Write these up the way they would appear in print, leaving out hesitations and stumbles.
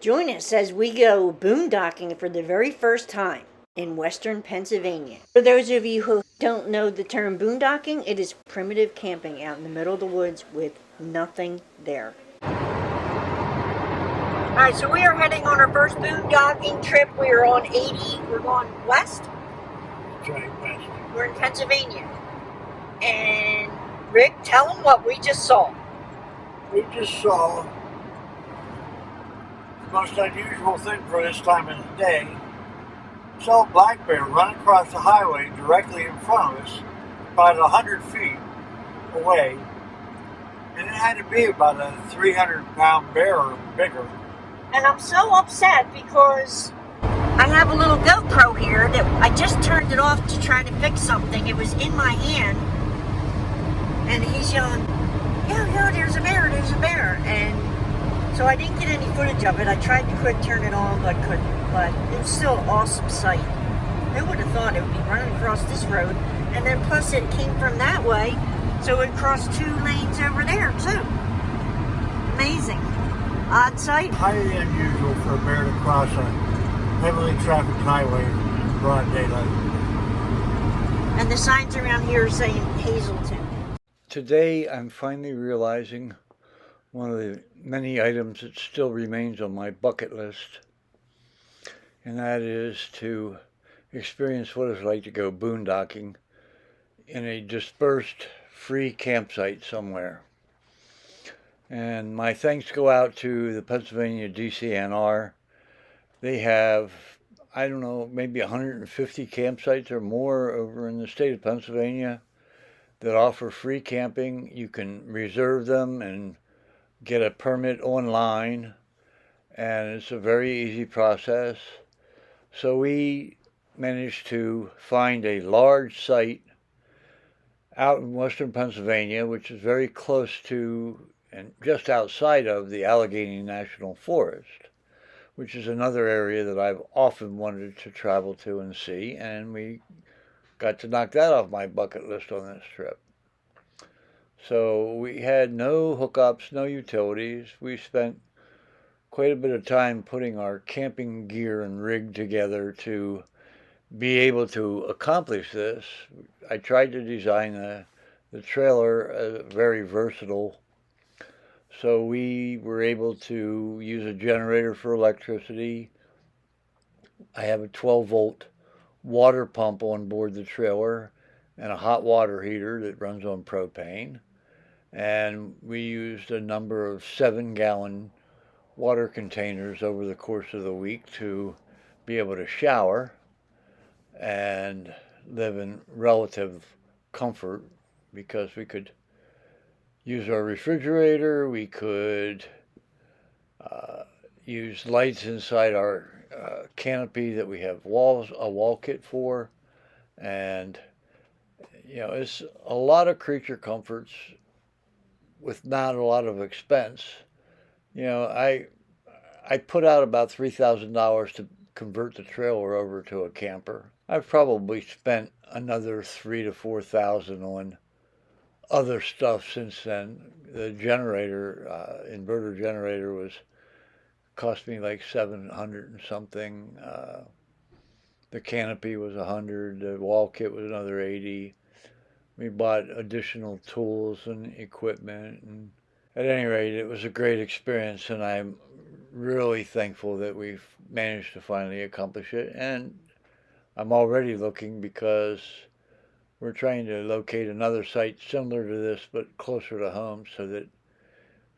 Join us as we go boondocking for the very first time in western Pennsylvania. For those of you who don't know the term boondocking, it is primitive camping out in the middle of the woods with nothing there. Alright, so we are heading on our first boondocking trip. We are on 80. We're going west. That's right, west. We're in Pennsylvania. And Rick, tell them what we just saw. We just saw the most unusual thing for this time of the day. We saw a black bear run across the highway directly in front of us, about 100 feet away. And it had to be about a 300-pound bear or bigger. And I'm so upset because I have a little GoPro here that I just turned it off to try to fix something. It was in my hand. And he's yelling, yo, there's a bear. And so I didn't get any footage of it. I tried to quick turn it on, but couldn't. But it was still an awesome sight. Who would have thought it would be running across this road? And then plus it came from that way, so it crossed 2 lanes over there too. Amazing. Odd sight. Highly unusual for a bear to cross a heavily trafficked highway in broad daylight. And the signs around here are saying Hazelton. Today I'm finally realizing one of the many items that still remains on my bucket list, and that is to experience what it's like to go boondocking in a dispersed free campsite somewhere. And my thanks go out to the Pennsylvania DCNR. They have, I don't know, maybe 150 campsites or more over in the state of Pennsylvania that offer free camping. You can reserve them and get a permit online, and it's a very easy process. So we managed to find a large site out in western Pennsylvania, which is very close to and just outside of the Allegheny National Forest, which is another area that I've often wanted to travel to and see, and we got to knock that off my bucket list on this trip. So we had no hookups, no utilities. We spent quite a bit of time putting our camping gear and rig together to be able to accomplish this. I tried to design the trailer very versatile. So we were able to use a generator for electricity. I have a 12-volt water pump on board the trailer and a hot water heater that runs on propane. And we used a number of 7-gallon water containers over the course of the week to be able to shower and live in relative comfort, because we could use our refrigerator, we could use lights inside our canopy that we have a wall kit for, and it's a lot of creature comforts with not a lot of expense. I put out about $3,000 to convert the trailer over to a camper. I've probably spent another $3,000 to $4,000 on other stuff since then. The generator, inverter generator, cost me like $700 and something. The canopy was $100. The wall kit was another $80. We bought additional tools and equipment, and at any rate, it was a great experience, and I'm really thankful that we've managed to finally accomplish it. And I'm already looking, because we're trying to locate another site similar to this but closer to home, so that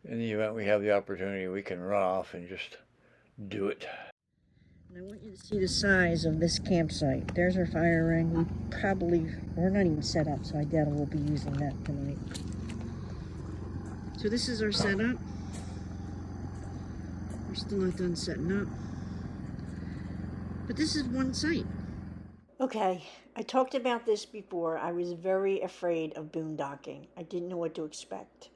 in the event we have the opportunity, we can run off and just do it. I want you to see the size of this campsite. There's our fire ring. We're not even set up, so I doubt we'll be using that tonight. So this is our setup. We're still not done setting up. But this is one site. Okay, I talked about this before. I was very afraid of boondocking. I didn't know what to expect.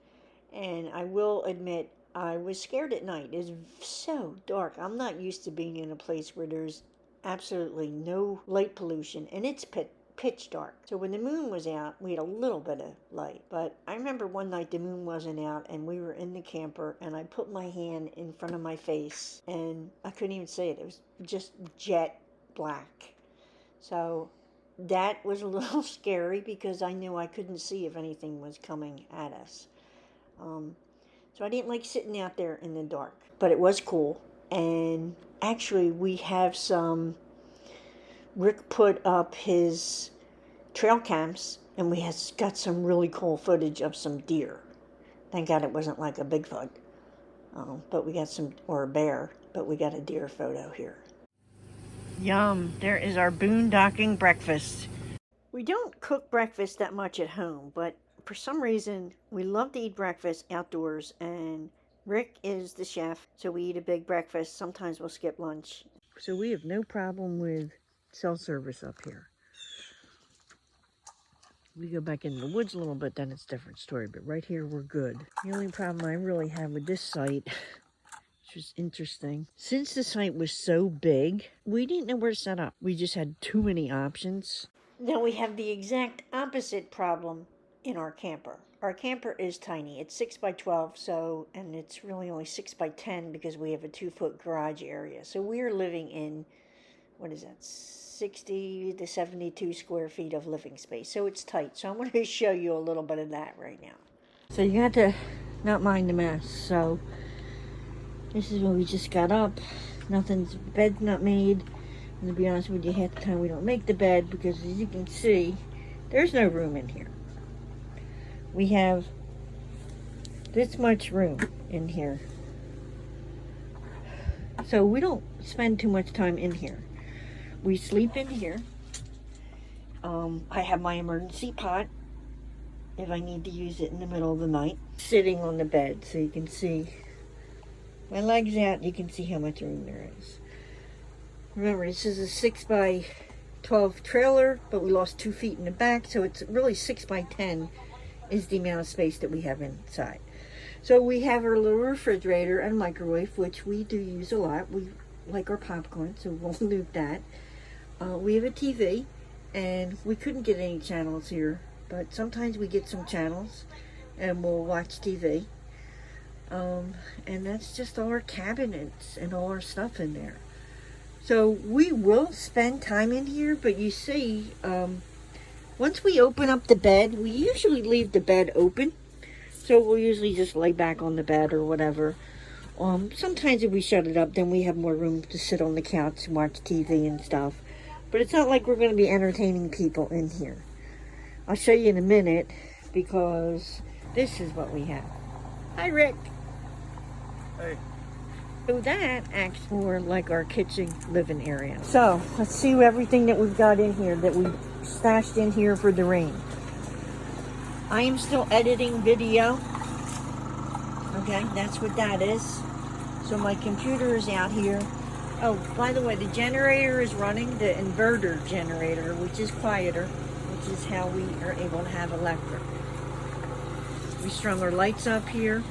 And I will admit, I was scared at night. It's so dark. I'm not used to being in a place where there's absolutely no light pollution, and it's pitch dark. So when the moon was out, we had a little bit of light. But I remember one night the moon wasn't out and we were in the camper and I put my hand in front of my face and I couldn't even see it. It was just jet black. So that was a little scary because I knew I couldn't see if anything was coming at us. So I didn't like sitting out there in the dark, but it was cool. And actually we have Rick put up his trail cams and we got some really cool footage of some deer. Thank God it wasn't like a Bigfoot, but we got or a bear, but we got a deer photo here. Yum, there is our boondocking breakfast. We don't cook breakfast that much at home, but for some reason we love to eat breakfast outdoors, and Rick is the chef, so we eat a big breakfast. Sometimes we'll skip lunch. So we have no problem with cell service up here. We go back in the woods a little bit, then it's a different story, but right here we're good. The only problem I really have with this site, which was interesting, since the site was so big, we didn't know where to set up. We just had too many options. Now we have the exact opposite problem in our camper. Our camper is tiny. It's 6 by 12, and it's really only 6 by 10 because we have a 2-foot garage area. So we're living in, 60 to 72 square feet of living space. So it's tight. So I'm going to show you a little bit of that right now. So you have to not mind the mess. So this is when we just got up. Bed's not made. And to be honest with you, half the time we don't make the bed because, as you can see, there's no room in here. We have this much room in here. So we don't spend too much time in here. We sleep in here. I have my emergency pot if I need to use it in the middle of the night. Sitting on the bed so you can see my legs out. You can see how much room there is. Remember, this is a 6 by 12 trailer, but we lost 2 feet in the back, so it's really 6 by 10 is the amount of space that we have inside. So we have our little refrigerator and microwave, which we do use a lot. We like our popcorn, so we'll loop that. We have a TV, and we couldn't get any channels here, but sometimes we get some channels, and we'll watch TV. And that's just all our cabinets and all our stuff in there. So we will spend time in here, but you see, once we open up the bed, we usually leave the bed open. So we'll usually just lay back on the bed or whatever. Sometimes if we shut it up, then we have more room to sit on the couch and watch TV and stuff. But it's not like we're going to be entertaining people in here. I'll show you in a minute because this is what we have. Hi, Rick. Hey. So that acts more like our kitchen living area. So let's see everything that we've got in here that we stashed in here for the rain. I am still editing video. Okay, that's what that is. So my computer is out here. Oh, by the way, the generator is running, the inverter generator, which is quieter, which is how we are able to have electric. We strung our lights up here.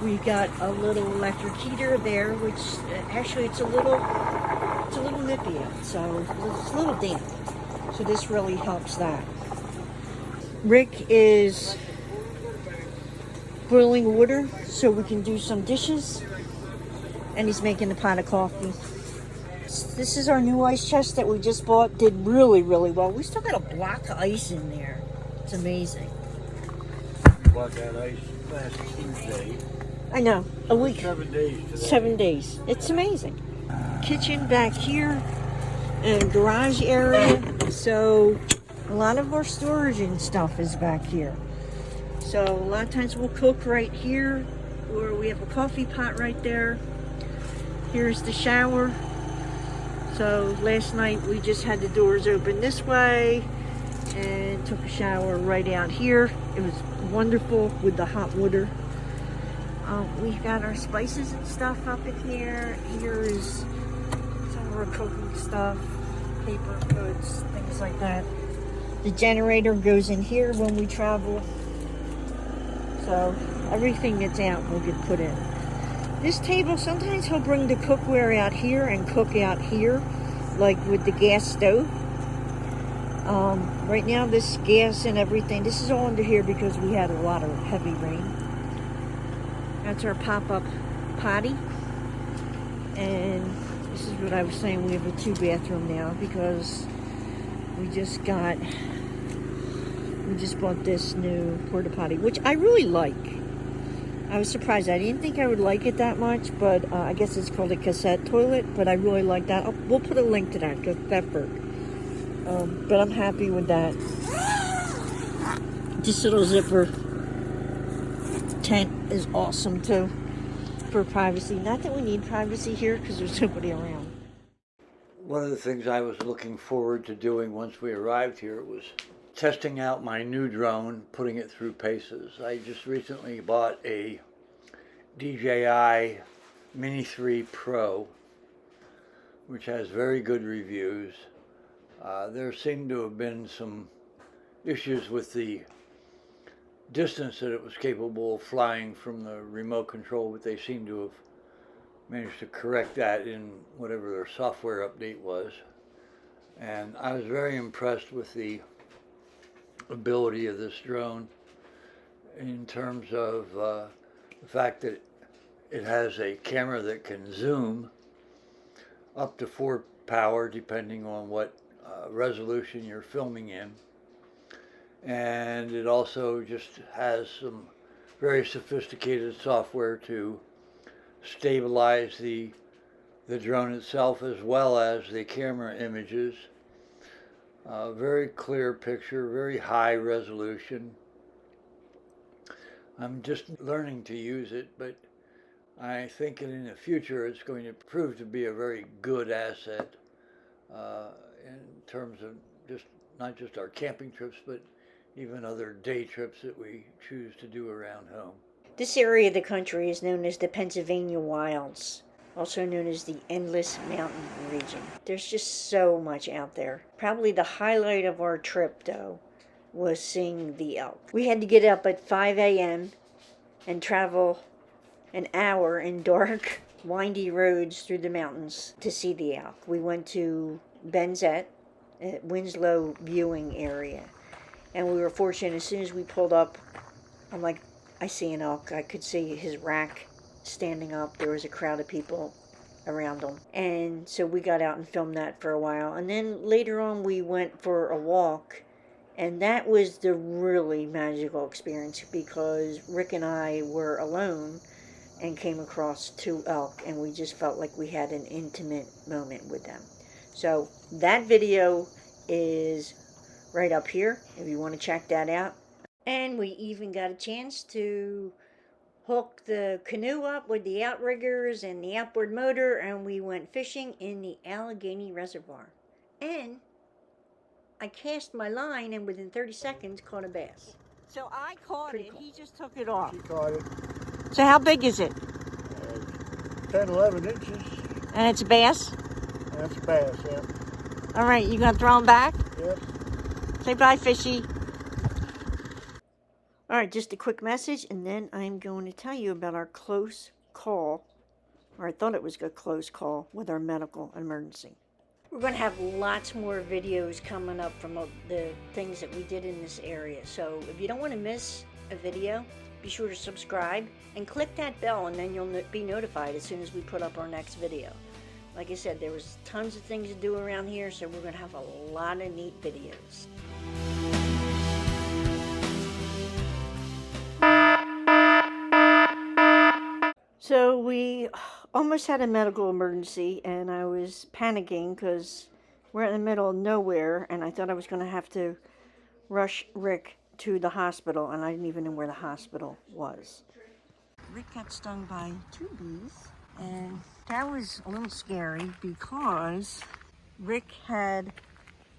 We've got a little electric heater there, which actually it's a little nippy out, so it's a little damp. So this really helps that. Rick is boiling water so we can do some dishes, and he's making a pot of coffee. This is our new ice chest that we just bought. Did really, really well. We still got a block of ice in there. It's amazing. Bought that ice last Tuesday. I know, a week. 7 days today. 7 days. It's amazing. Kitchen back here and garage area. So a lot of our storage and stuff is back here. So a lot of times we'll cook right here, or we have a coffee pot right there. Here's the shower. So last night we just had the doors open this way and took a shower right out here. It was wonderful with the hot water. We've got our spices and stuff up in here. Here is some of our cooking stuff, paper goods, things like that. The generator goes in here when we travel. So everything that's out will get put in. This table, sometimes he'll bring the cookware out here and cook out here, like with the gas stove. Right now, this gas and everything, this is all under here because we had a lot of heavy rain. That's our pop-up potty. And this is what I was saying, we have a 2-bathroom now because we just bought this new porta potty, which I really like. I was surprised. I didn't think I would like it that much, but I guess it's called a cassette toilet, but I really like that. We'll put a link to that because that's but I'm happy with that. This little zipper tent is awesome too for privacy. Not that we need privacy here because there's nobody around. One of the things I was looking forward to doing once we arrived here was testing out my new drone, putting it through paces. I just recently bought a DJI Mini 3 Pro, which has very good reviews. There seemed to have been some issues with the distance that it was capable of flying from the remote control, but they seem to have managed to correct that in whatever their software update was. And I was very impressed with the ability of this drone in terms of the fact that it has a camera that can zoom up to 4 power depending on what resolution you're filming in, and it also just has some very sophisticated software to stabilize the drone itself as well as the camera images. Very clear picture, very high resolution. I'm just learning to use it, but I think in the future it's going to prove to be a very good asset in terms of not just our camping trips, but even other day trips that we choose to do around home. This area of the country is known as the Pennsylvania Wilds, also known as the Endless Mountain region. There's just so much out there. Probably the highlight of our trip, though, was seeing the elk. We had to get up at 5 a.m. and travel an hour in dark, windy roads through the mountains to see the elk. We went to Benzett, Winslow viewing area, and we were fortunate. As soon as we pulled up, I'm like, I see an elk. I could see his rack standing up. There was a crowd of people around him, and so we got out and filmed that for a while. And then later on we went for a walk, and that was the really magical experience because Rick and I were alone and came across 2 elk, and we just felt like we had an intimate moment with them. So that video is right up here if you want to check that out. And we even got a chance to hook the canoe up with the outriggers and the outboard motor, and we went fishing in the Allegheny Reservoir. And I cast my line and within 30 seconds caught a bass. So I caught it. Cool. He just took it off. She caught it. So how big is it? 10, 11 inches. And it's a bass? That's a bass, yeah. All right, you gonna throw him back? Yes. Say bye, fishy. All right, just a quick message, and then I'm going to tell you about our close call, or I thought it was a close call, with our medical emergency. We're going to have lots more videos coming up from the things that we did in this area. So if you don't want to miss a video, be sure to subscribe and click that bell, and then you'll be notified as soon as we put up our next video. Like I said, there was tons of things to do around here, so we're going to have a lot of neat videos. So we almost had a medical emergency, and I was panicking because we're in the middle of nowhere, and I thought I was going to have to rush Rick to the hospital, and I didn't even know where the hospital was. Rick got stung by 2 bees, and that was a little scary because Rick had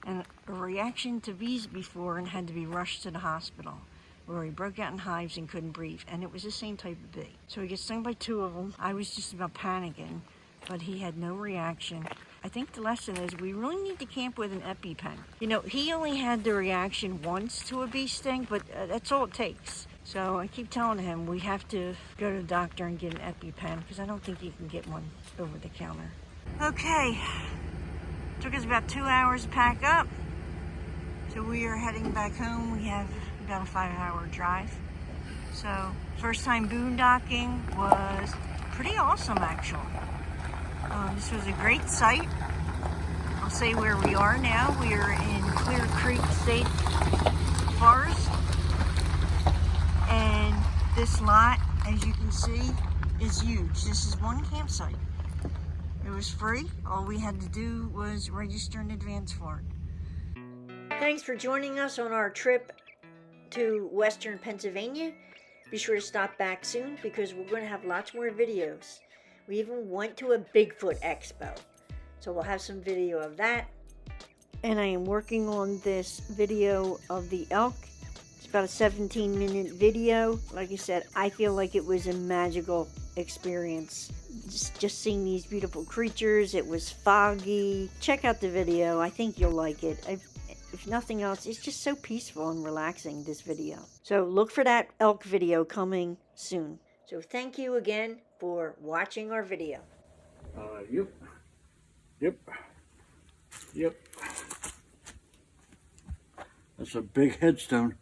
a reaction to bees before and had to be rushed to the hospital, where he broke out in hives and couldn't breathe, and it was the same type of bee. So he gets stung by 2 of them. I was just about panicking, but he had no reaction. I think the lesson is we really need to camp with an EpiPen. You know, he only had the reaction once to a bee sting, but that's all it takes. So I keep telling him we have to go to the doctor and get an EpiPen because I don't think you can get one over the counter. Okay, took us about 2 hours to pack up. So we are heading back home. We have about a 5-hour drive. So first time boondocking was pretty awesome actually. This was a great site. I'll say where we are now. We are in Clear Creek State Forest. And this lot, as you can see, is huge. This is one campsite. It was free. All we had to do was register in advance for it. Thanks for joining us on our trip to Western Pennsylvania. Be sure to stop back soon because we're going to have lots more videos. We even went to a Bigfoot expo. So we'll have some video of that. And I am working on this video of the elk. It's about a 17-minute video. Like I said, I feel like it was a magical experience. Just seeing these beautiful creatures. It was foggy. Check out the video. I think you'll like it. If nothing else, it's just so peaceful and relaxing, this video. So look for that elk video coming soon. So thank you again for watching our video. Yep. That's a big headstone.